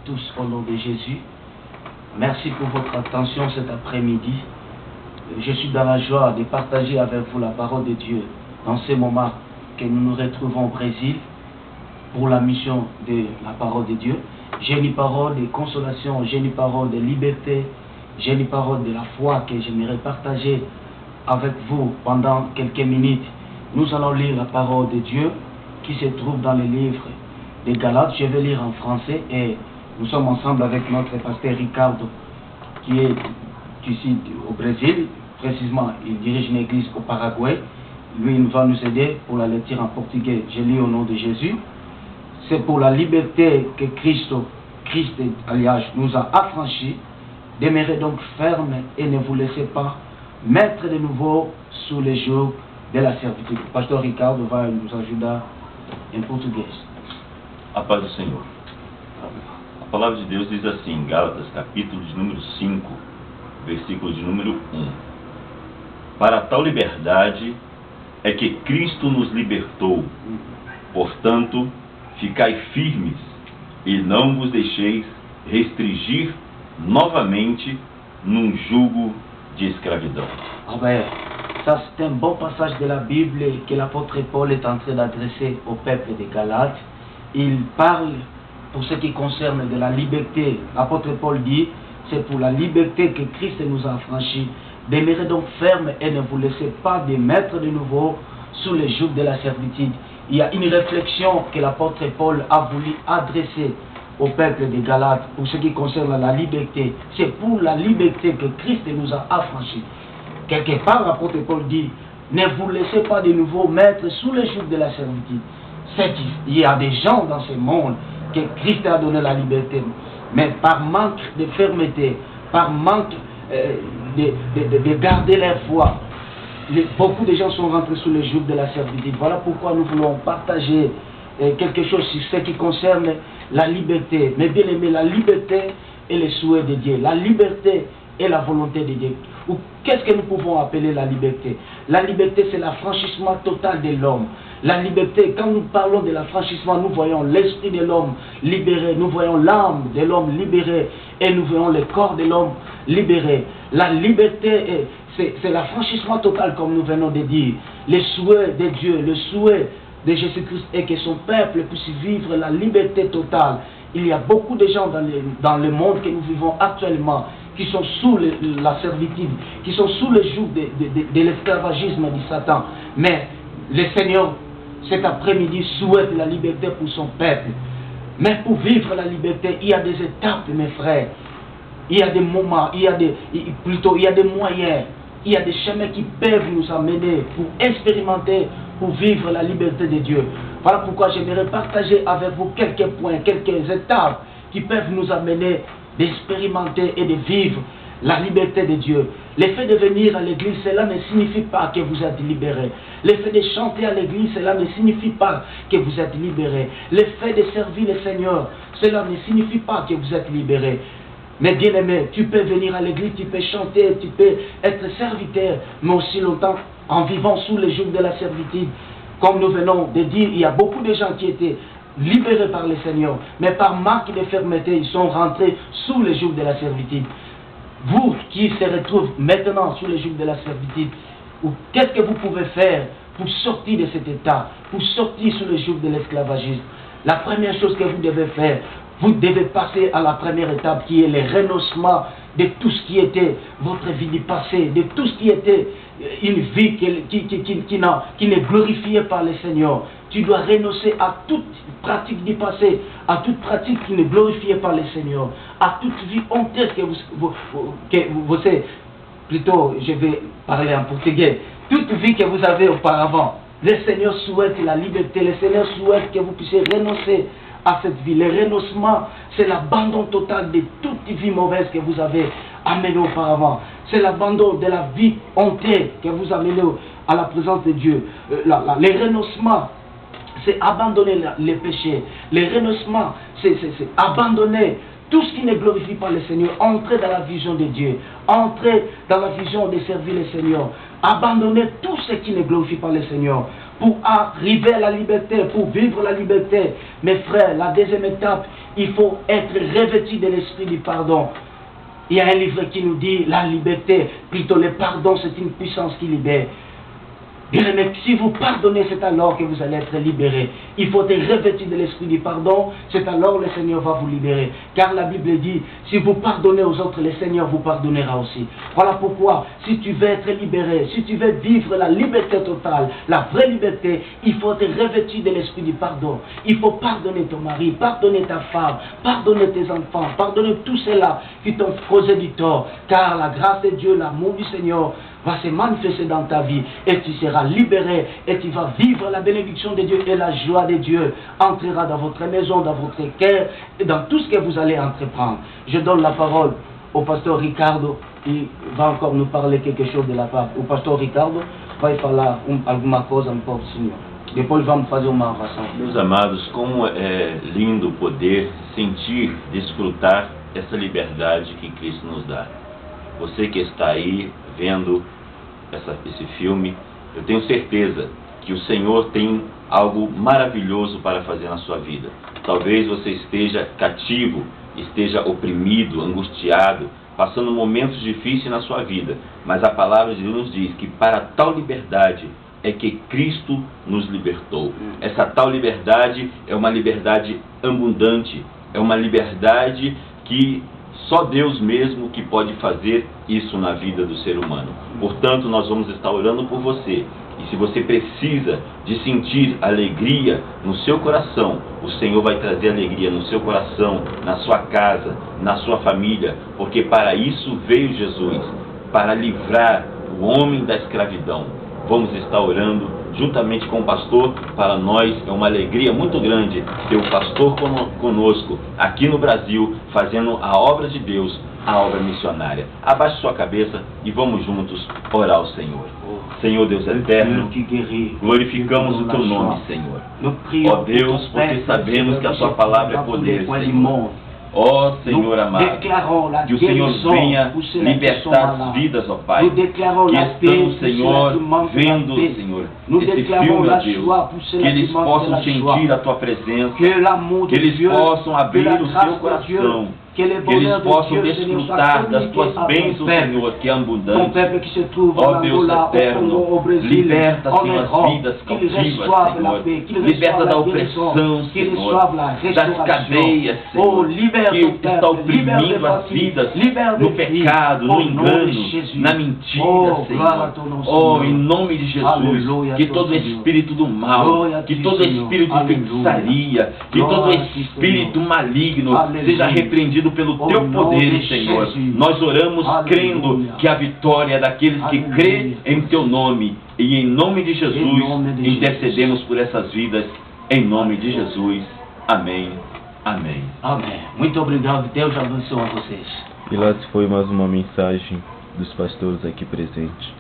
tous au nom de Jésus. Merci pour votre attention cet après-midi. Je suis dans la joie de partager avec vous la parole de Dieu dans ces moments que nous nous retrouvons au Brésil pour la mission de la parole de Dieu. J'ai une parole de consolation, j'ai une parole de liberté, j'ai une parole de la foi que j'aimerais partager avec vous pendant quelques minutes. Nous allons lire la parole de Dieu qui se trouve dans le livre de Galates. Je vais lire en français et nous sommes ensemble avec notre pasteur Ricardo qui est ici au Brésil. Précisément, il dirige une église au Paraguay. Lui, il va nous aider pour la lecture en portugais. Je lis au nom de Jésus. C'est pour la liberté que Christ alias, nous a affranchis. Demeurez donc ferme et ne vous laissez pas mettre de nouveau sous les jougs de la servitude. O pastor Ricardo vai nos ajudar em português. A paz do Senhor. A palavra de Deus diz assim, em Gálatas, capítulo de número 5, versículo de número 1. Para tal liberdade é que Cristo nos libertou. Portanto, ficai firmes e não vos deixeis restringir novamente num jugo de escravidão. Amen. Ça, c'est un bon passage de la Bible que l'apôtre Paul est en train d'adresser au peuple de Galates. Il parle, pour ce qui concerne de la liberté. L'apôtre Paul dit, c'est pour la liberté que Christ nous a affranchis. Demeurez donc ferme et ne vous laissez pas de mettre de nouveau sous le joug de la servitude. Il y a une réflexion que l'apôtre Paul a voulu adresser au peuple de Galates pour ce qui concerne la liberté. C'est pour la liberté que Christ nous a affranchis. Quelque part, l'apôtre Paul dit, ne vous laissez pas de nouveau mettre sous le joug de la servitude. Il y a des gens dans ce monde que Christ a donné la liberté, mais par manque de fermeté, par manque de garder leur foi, beaucoup de gens sont rentrés sous le joug de la servitude. Voilà pourquoi nous voulons partager quelque chose sur ce qui concerne la liberté. Mais bien aimé, la liberté est le souhait de Dieu. La liberté est la volonté de Dieu. Ou qu'est-ce que nous pouvons appeler la liberté? La liberté, c'est l'affranchissement total de l'homme. La liberté, quand nous parlons de l'affranchissement, nous voyons l'esprit de l'homme libéré, nous voyons l'âme de l'homme libérée et nous voyons le corps de l'homme libéré. La liberté, c'est l'affranchissement total, comme nous venons de dire. Le souhait de Dieu, le souhait de Jésus-Christ est que son peuple puisse vivre la liberté totale. Il y a beaucoup de gens dans le monde que nous vivons actuellement qui sont sous la servitude, qui sont sous le joug de l'esclavagisme de Satan. Mais le Seigneur, cet après-midi, souhaite la liberté pour son peuple. Mais pour vivre la liberté, il y a des étapes, mes frères. Il y a des moments, il y a des moyens, il y a des chemins qui peuvent nous amener pour expérimenter, pour vivre la liberté de Dieu. Voilà pourquoi j'aimerais partager avec vous quelques points, quelques étapes qui peuvent nous amener d'expérimenter et de vivre la liberté de Dieu. Le fait de venir à l'église, cela ne signifie pas que vous êtes libéré. Le fait de chanter à l'église, cela ne signifie pas que vous êtes libéré. Le fait de servir le Seigneur, cela ne signifie pas que vous êtes libéré. Mais bien aimé, tu peux venir à l'église, tu peux chanter, tu peux être serviteur, mais aussi longtemps en vivant sous le joug de la servitude. Comme nous venons de dire, il y a beaucoup de gens qui étaient libérés par le Seigneur, mais par manque de fermeté, ils sont rentrés sous le joug de la servitude. Vous qui se retrouvez maintenant sous le joug de la servitude, qu'est-ce que vous pouvez faire pour sortir de cet état, pour sortir sous le joug de l'esclavagisme? La première chose que vous devez faire, vous devez passer à la première étape qui est le renoncement de tout ce qui était votre vie du passé, de tout ce qui était une vie qui ne glorifiait pas le Seigneur. Tu dois renoncer à toute pratique du passé, à toute pratique qui ne glorifiait pas le Seigneur, à toute vie honteuse que vous savez, plutôt je vais parler en portugais, toute vie que vous avez auparavant. Le Seigneur souhaite la liberté, le Seigneur souhaite que vous puissiez renoncer à cette vie. Le renoncement, c'est l'abandon total de toute vie mauvaise que vous avez amenée auparavant. C'est l'abandon de la vie honteuse que vous amenez à la présence de Dieu. Le renoncement, c'est abandonner les péchés. Le renoncement, c'est abandonner tout ce qui ne glorifie pas le Seigneur. Entrer dans la vision de Dieu. Entrer dans la vision de servir le Seigneur. Abandonner tout ce qui ne glorifie pas le Seigneur. Pour arriver à la liberté, pour vivre la liberté. Mes frères, la deuxième étape, il faut être revêtu de l'esprit du pardon. Il y a un livre qui nous dit la liberté, plutôt le pardon, c'est une puissance qui libère. Bien-aimés, si vous pardonnez, c'est alors que vous allez être libérés. Il faut être revêtu de l'esprit du pardon, c'est alors le Seigneur va vous libérer. Car la Bible dit, si vous pardonnez aux autres, le Seigneur vous pardonnera aussi. Voilà pourquoi, si tu veux être libéré, si tu veux vivre la liberté totale, la vraie liberté, il faut être revêtu de l'esprit du pardon. Il faut pardonner ton mari, pardonner ta femme, pardonner tes enfants, pardonner tous ceux-là qui t'ont causé du tort. Car la grâce de Dieu, l'amour du Seigneur va se manifester dans ta vie et tu seras libéré et tu vas vivre la bénédiction de Dieu et la joie de Dieu entrera dans votre maison, dans votre cœur et dans tout ce que vous allez entreprendre. Je donne la parole au pasteur Ricardo, il va encore nous parler quelque chose de la part. O pastor Ricardo vai falar alguma coisa um pouco, Senhor. Depois vamos fazer uma oração. Meus amados, como é lindo poder sentir, desfrutar essa liberdade que Cristo nos dá. Você que está aí vendo esse filme, eu tenho certeza que o Senhor tem algo maravilhoso para fazer na sua vida. Talvez você esteja cativo, esteja oprimido, angustiado, passando momentos difíceis na sua vida, mas a palavra de Deus nos diz que para tal liberdade é que Cristo nos libertou. Essa tal liberdade é uma liberdade abundante, é uma liberdade que só Deus mesmo que pode fazer isso na vida do ser humano. Portanto, nós vamos estar orando por você. E se você precisa de sentir alegria no seu coração, o Senhor vai trazer alegria no seu coração, na sua casa, na sua família, porque para isso veio Jesus, para livrar o homem da escravidão. Vamos estar orando juntamente com o pastor. Para nós é uma alegria muito grande ter o pastor conosco aqui no Brasil, fazendo a obra de Deus, a obra missionária. Abaixe sua cabeça e vamos juntos orar ao Senhor. Senhor Deus eterno, glorificamos o Teu nome, Senhor. Ó Deus, porque sabemos que a Tua palavra é poder, Senhor. Ó Senhor amado, que o Senhor venha libertar as vidas, ó Pai, que estão, Senhor, vendo, Senhor, esse filme, ó Deus, que eles possam sentir a Tua presença, que eles possam abrir o seu coração, que eles possam desfrutar das Tuas bênçãos, Senhor, que é abundante. Ó Deus eterno, liberta, Senhor, as vidas cautivas, Senhor. Liberta da opressão, Senhor, das cadeias, Senhor, que está oprimindo as vidas no pecado, no engano, na mentira, Senhor. Oh, em nome de Jesus, que todo espírito do mal, que todo espírito de feitiçaria, que todo espírito maligno seja repreendido pelo Teu poder, Senhor. Nós oramos crendo que a vitória é daqueles que crêem em Teu nome. E em nome de Jesus, intercedemos por essas vidas. Em nome de Jesus. Amém. Amém. Amém. Muito obrigado. Deus abençoe vocês. E lá se foi mais uma mensagem dos pastores aqui presentes.